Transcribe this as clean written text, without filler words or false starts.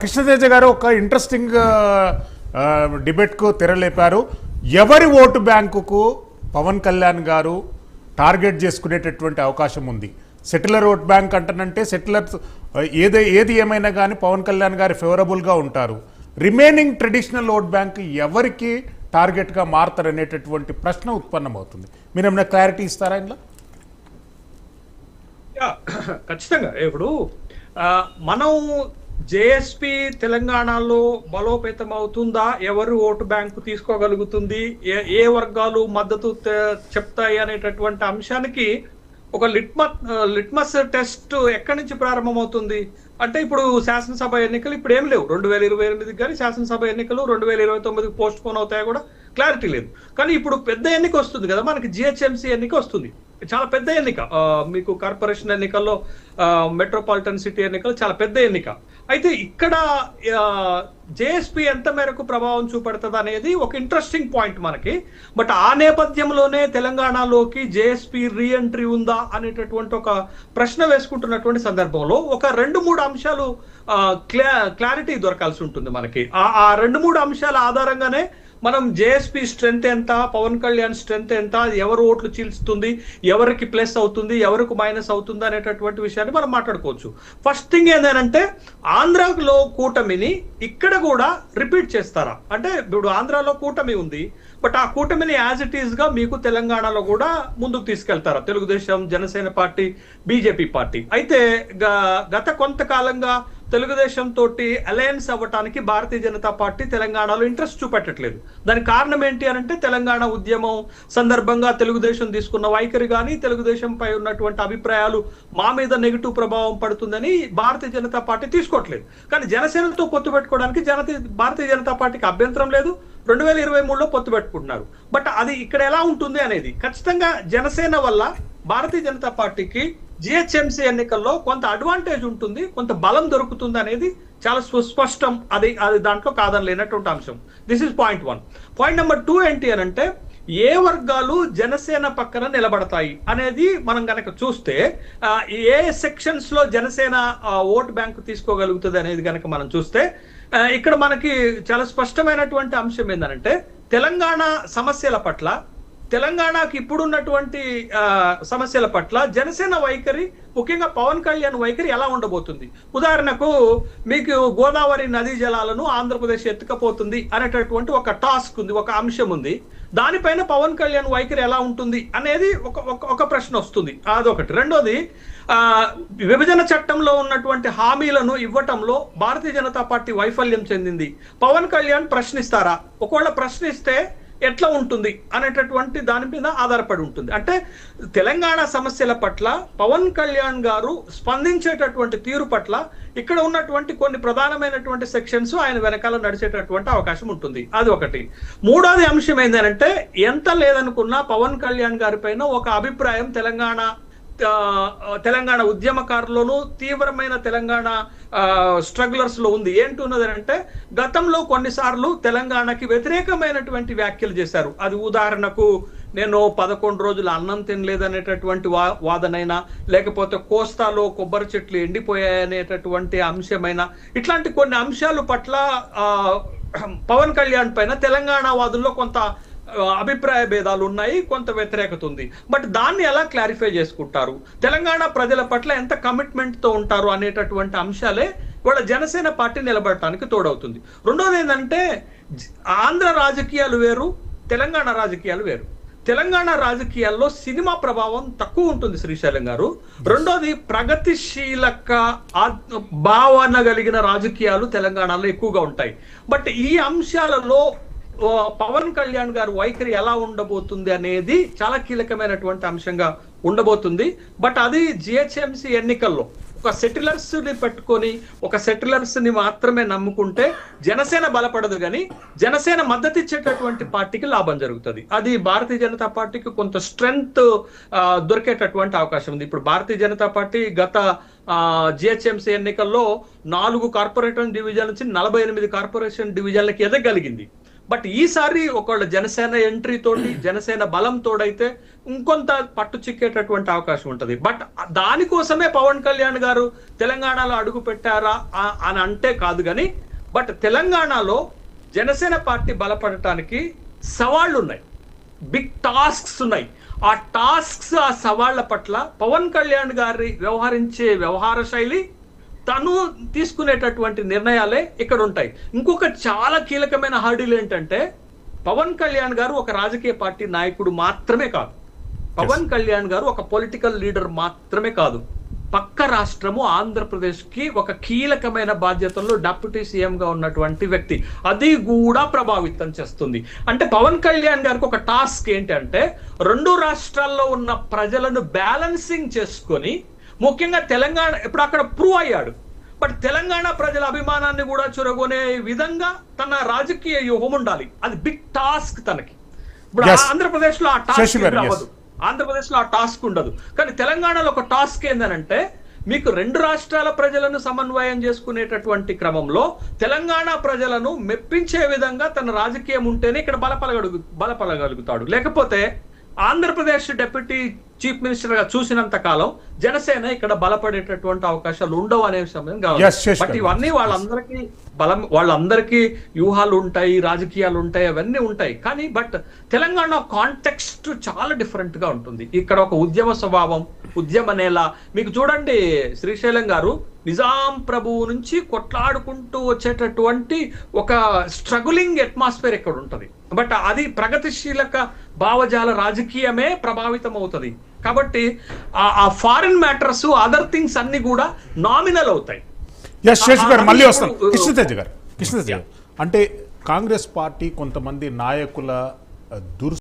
కృష్ణతేజ గారు ఒక ఇంట్రెస్టింగ్ డిబేట్కు తెరలేపారు. ఎవరి ఓటు బ్యాంకుకు పవన్ కళ్యాణ్ గారు టార్గెట్ చేసుకునేటటువంటి అవకాశం ఉంది? సెటిలర్ ఓట్ బ్యాంక్ అంటనంటే సెటిలర్స్ ఏది ఏమైనా కానీ పవన్ కళ్యాణ్ గారు ఫేవరబుల్గా ఉంటారు. రిమైనింగ్ ట్రెడిషనల్ ఓట్ బ్యాంక్ ఎవరికి టార్గెట్గా మారుతారు అనేటటువంటి ప్రశ్న ఉత్పన్నమవుతుంది. మీరు ఏమైనా క్లారిటీ ఇస్తారా ఇంట్లో? ఖచ్చితంగా ఇప్పుడు మనం జేఎస్పీ తెలంగాణలో బలోపేతం అవుతుందా, ఎవరు ఓటు బ్యాంకు తీసుకోగలుగుతుంది, ఏ వర్గాలు మద్దతు చెప్తాయి అనేటటువంటి అంశానికి ఒక లిట్మస్ టెస్ట్ ఎక్కడి నుంచి ప్రారంభమవుతుంది అంటే ఇప్పుడు శాసనసభ ఎన్నికలు ఇప్పుడు ఏం లేవు. 2028 కానీ శాసనసభ ఎన్నికలు 2029 పోస్ట్ పోన్ అవుతాయో కూడా క్లారిటీ లేదు. కానీ ఇప్పుడు పెద్ద ఎన్నిక వస్తుంది కదా, మనకి జిహెచ్ఎంసీ ఎన్నిక వస్తుంది. చాలా పెద్ద ఎన్నిక. మీకు కార్పొరేషన్ ఎన్నికల్లో మెట్రోపాలిటన్ సిటీ ఎన్నికలు చాలా పెద్ద ఎన్నిక. అయితే ఇక్కడ జేఎస్పీ ఎంత మేరకు ప్రభావం చూపెడుతుంది అనేది ఒక ఇంట్రెస్టింగ్ పాయింట్ మనకి. బట్ ఆ నేపథ్యంలోనే తెలంగాణలోకి జేఎస్పీ రీఎంట్రీ ఉందా అనేటటువంటి ఒక ప్రశ్న వేసుకుంటున్నటువంటి సందర్భంలో ఒక 2-3 అంశాలు క్లారిటీ దొరకాల్సి ఉంటుంది మనకి. ఆ 2-3 అంశాల ఆధారంగానే మనం జేఎస్పీ స్ట్రెంత్ ఎంత, పవన్ కళ్యాణ్ స్ట్రెంత్ ఎంత, ఎవరు ఓట్లు చీల్చుతుంది, ఎవరికి ప్లస్ అవుతుంది, ఎవరికి మైనస్ అవుతుంది అనేటటువంటి విషయాన్ని మనం మాట్లాడుకోవచ్చు. ఫస్ట్ థింగ్ ఏంటంటే ఆంధ్రాలో కూటమిని ఇక్కడ కూడా రిపీట్ చేస్తారా అంటే ఇప్పుడు ఆంధ్రాలో కూటమి ఉంది, బట్ ఆ కూటమిని యాజ్ ఇట్ ఈస్ గా మీకు తెలంగాణలో కూడా ముందుకు తీసుకెళ్తారా Telugu Desam, Janasena party, BJP party. అయితే గత కొంతకాలంగా తెలుగుదేశం తోటి అలయన్స్ అవ్వటానికి భారతీయ జనతా పార్టీ తెలంగాణలో ఇంట్రెస్ట్ చూపెట్టట్లేదు. దానికి కారణం ఏంటి అంటే తెలంగాణ ఉద్యమం సందర్భంగా తెలుగుదేశం తీసుకున్న వైఖరి కానీ, తెలుగుదేశం పై ఉన్నటువంటి అభిప్రాయాలు మా మీద నెగిటివ్ ప్రభావం పడుతుందని భారతీయ జనతా పార్టీ తీసుకోవట్లేదు. కానీ జనసేనతో పొత్తు పెట్టుకోవడానికి భారతీయ జనతా పార్టీకి అభ్యంతరం లేదు. 2023లో పొత్తు పెట్టుకుంటున్నారు. బట్ అది ఇక్కడ ఎలా ఉంటుంది అనేది ఖచ్చితంగా జనసేన వల్ల భారతీయ జనతా పార్టీకి జిహెచ్ఎంసీ ఎన్నికల్లో కొంత అడ్వాంటేజ్ ఉంటుంది, కొంత బలం దొరుకుతుంది అనేది చాలా సుస్పష్టం. అది దాంట్లో కాదని లేనటువంటి అంశం. This is point 1. Point number 2 ఏంటి అని అంటే ఏ వర్గాలు జనసేన పక్కన నిలబడతాయి అనేది మనం కనుక చూస్తే ఏ సెక్షన్స్ లో జనసేన ఓట్ బ్యాంక్ తీసుకోగలుగుతుంది అనేది కనుక మనం చూస్తే ఇక్కడ మనకి చాలా స్పష్టమైనటువంటి అంశం ఏంటంటే తెలంగాణ సమస్యల పట్ల, తెలంగాణకి ఇప్పుడున్నటువంటి సమస్యల పట్ల జనసేన వైఖరి, ముఖ్యంగా పవన్ కళ్యాణ్ వైఖరి ఎలా ఉండబోతుంది. ఉదాహరణకు మీకు గోదావరి నదీ జలాలను ఆంధ్రప్రదేశ్ ఎత్తుకపోతుంది అనేటటువంటి ఒక టాస్క్ ఉంది, ఒక అంశం ఉంది. దానిపైన పవన్ కళ్యాణ్ వైఖరి ఎలా ఉంటుంది అనేది ఒక ప్రశ్న వస్తుంది. అదొకటి. రెండోది విభజన చట్టంలో ఉన్నటువంటి హామీలను ఇవ్వటంలో భారతీయ జనతా పార్టీ వైఫల్యం చెందింది. పవన్ కళ్యాణ్ ప్రశ్నిస్తారా, ఒకవేళ ప్రశ్నిస్తే ఎట్లా ఉంటుంది అనేటటువంటి దాని మీద ఆధారపడి ఉంటుంది. అంటే తెలంగాణ సమస్యల పట్ల పవన్ కళ్యాణ్ గారు స్పందించేటటువంటి తీరు పట్ల ఇక్కడ ఉన్నటువంటి కొన్ని ప్రధానమైనటువంటి సెక్షన్స్ ఆయన వెనకాల నడిచేటటువంటి అవకాశం ఉంటుంది. అది ఒకటి. మూడోది అంశం ఏంటంటే ఎంత లేదనుకున్నా పవన్ కళ్యాణ్ గారి పైన ఒక అభిప్రాయం తెలంగాణ ఉద్యమకారులను, తీవ్రమైన తెలంగాణ స్ట్రగ్లర్స్ లో ఉంది. ఏంటున్నది అంటే గతంలో కొన్నిసార్లు తెలంగాణకి వ్యతిరేకమైనటువంటి వ్యాఖ్యలు చేశారు. అది ఉదాహరణకు నేను 11 రోజులు అన్నం తినలేదనేటటువంటి వాదనైనా, లేకపోతే కోస్తాలో కొబ్బరి చెట్లు ఎండిపోయాయనేటటువంటి అంశమైనా, ఇట్లాంటి కొన్ని అంశాల పట్ల పవన్ కళ్యాణ్ పైన తెలంగాణ వాదుల్లో కొంత అభిప్రాయ భేదాలు ఉన్నాయి, కొంత వ్యతిరేకత ఉంది. బట్ దాన్ని ఎలా క్లారిఫై చేసుకుంటారు, తెలంగాణ ప్రజల పట్ల ఎంత కమిట్మెంట్ తో ఉంటారు అనేటటువంటి అంశాలే వాళ్ళ జనసేన పార్టీ నిలబడటానికి తోడవుతుంది. రెండోది ఏంటంటే ఆంధ్ర రాజకీయాలు వేరు, తెలంగాణ రాజకీయాలు వేరు. తెలంగాణ రాజకీయాల్లో సినిమా ప్రభావం తక్కువ ఉంటుంది శ్రీశైలం గారు. రెండోది ప్రగతిశీలక భావన కలిగిన రాజకీయాలు తెలంగాణలో ఎక్కువగా ఉంటాయి. బట్ ఈ అంశాలలో పవన్ కళ్యాణ్ గారు వైఖరి ఎలా ఉండబోతుంది అనేది చాలా కీలకమైనటువంటి అంశంగా ఉండబోతుంది. బట్ అది జిహెచ్ఎంసీ ఎన్నికల్లో ఒక సెటిలర్స్ ని పెట్టుకొని, ఒక సెటిలర్స్ ని మాత్రమే నమ్ముకుంటే జనసేన బలపడదు, కానీ జనసేన మద్దతు ఇచ్చేటటువంటి పార్టీకి లాభం జరుగుతుంది. అది భారతీయ జనతా పార్టీకి కొంత స్ట్రెంగ్త్ దొరికేటటువంటి అవకాశం ఉంది. ఇప్పుడు భారతీయ జనతా పార్టీ గత జిహెచ్ఎంసీ ఎన్నికల్లో 4 కార్పొరేషన్ డివిజన్ నుంచి 48 కార్పొరేషన్ డివిజన్లకి ఎదగలిగింది. బట్ ఈసారి ఒకవేళ జనసేన ఎంట్రీ తోటి, జనసేన బలం తోడైతే ఇంకొంత పట్టు చిక్కేటటువంటి అవకాశం ఉంటుంది. బట్ దానికోసమే పవన్ కళ్యాణ్ గారు తెలంగాణలో అడుగు పెట్టారా అని అంటే కాదు కానీ, బట్ తెలంగాణలో జనసేన పార్టీ బలపడటానికి సవాళ్లు ఉన్నాయి, బిగ్ టాస్క్స్ ఉన్నాయి. ఆ టాస్క్స్, ఆ సవాళ్ల పట్ల పవన్ కళ్యాణ్ గారి వ్యవహరించే వ్యవహార శైలి, తను తీసుకునేటటువంటి నిర్ణయాలే ఇక్కడ ఉంటాయి. ఇంకొక చాలా కీలకమైన హర్డిల్ ఏంటంటే, పవన్ కళ్యాణ్ గారు ఒక రాజకీయ పార్టీ నాయకుడు మాత్రమే కాదు, పవన్ కళ్యాణ్ గారు ఒక పొలిటికల్ లీడర్ మాత్రమే కాదు, పక్క రాష్ట్రము ఆంధ్రప్రదేశ్ కి ఒక కీలకమైన బాధ్యతల్లో డిప్యూటీ సీఎం గా ఉన్నటువంటి వ్యక్తి. అది కూడా ప్రభావితం చేస్తుంది. అంటే పవన్ కళ్యాణ్ గారికి ఒక టాస్క్ ఏంటంటే, రెండు రాష్ట్రాల్లో ఉన్న ప్రజలను బ్యాలెన్సింగ్ చేసుకొని, ముఖ్యంగా తెలంగాణ ఇప్పుడు అక్కడ ప్రూవ్ అయ్యాడు, బట్ తెలంగాణ ప్రజల అభిమానాన్ని కూడా చురగొనే విధంగా తన రాజకీయ వ్యూహం ఉండాలి. అది బిగ్ టాస్క్ తనకి. ఇప్పుడు ఆంధ్రప్రదేశ్ లో ఆ టాస్క్ రావదు, ఆంధ్రప్రదేశ్ లో ఆ టాస్క్ ఉండదు. కానీ తెలంగాణలో ఒక టాస్క్ ఏందనంటే, మీకు రెండు రాష్ట్రాల ప్రజలను సమన్వయం చేసుకునేటటువంటి క్రమంలో తెలంగాణ ప్రజలను మెప్పించే విధంగా తన రాజకీయం ఉంటేనే ఇక్కడ బలపడగలుగుతాడు. లేకపోతే ఆంధ్రప్రదేశ్ డిప్యూటీ చీఫ్ మినిస్టర్ గా చూసినంత కాలం జనసేన ఇక్కడ బలపడేటటువంటి అవకాశాలు ఉండవు అనే విషయం కావాలి. బట్ ఇవన్నీ వాళ్ళందరికీ వ్యూహాలు ఉంటాయి, రాజకీయాలు ఉంటాయి, అవన్నీ ఉంటాయి. కానీ బట్ తెలంగాణ కాంటెక్స్ట్ చాలా డిఫరెంట్ గా ఉంటుంది. ఇక్కడ ఒక ఉద్యమ స్వభావం, ఉద్యమ నేల. మీకు చూడండి, శ్రీశైలం గారు నిజాం ప్రభువు నుంచి కొట్లాడుకుంటూ వచ్చేటటువంటి ఒక స్ట్రగులింగ్ అట్మాస్ఫియర్ ఇక్కడ ఉంటది. బట్ అది ప్రగతిశీలక భావజాల రాజకీయమే ప్రభావితం అవుతుంది. కాబట్టి ఆ ఫారిన్ మ్యాటర్స్, అదర్ థింగ్స్ అన్ని కూడా నామినల్ అవుతాయి. మళ్ళీ వస్తాం కృష్ణతేజ గారు. అంటే కాంగ్రెస్ పార్టీ కొంతమంది నాయకుల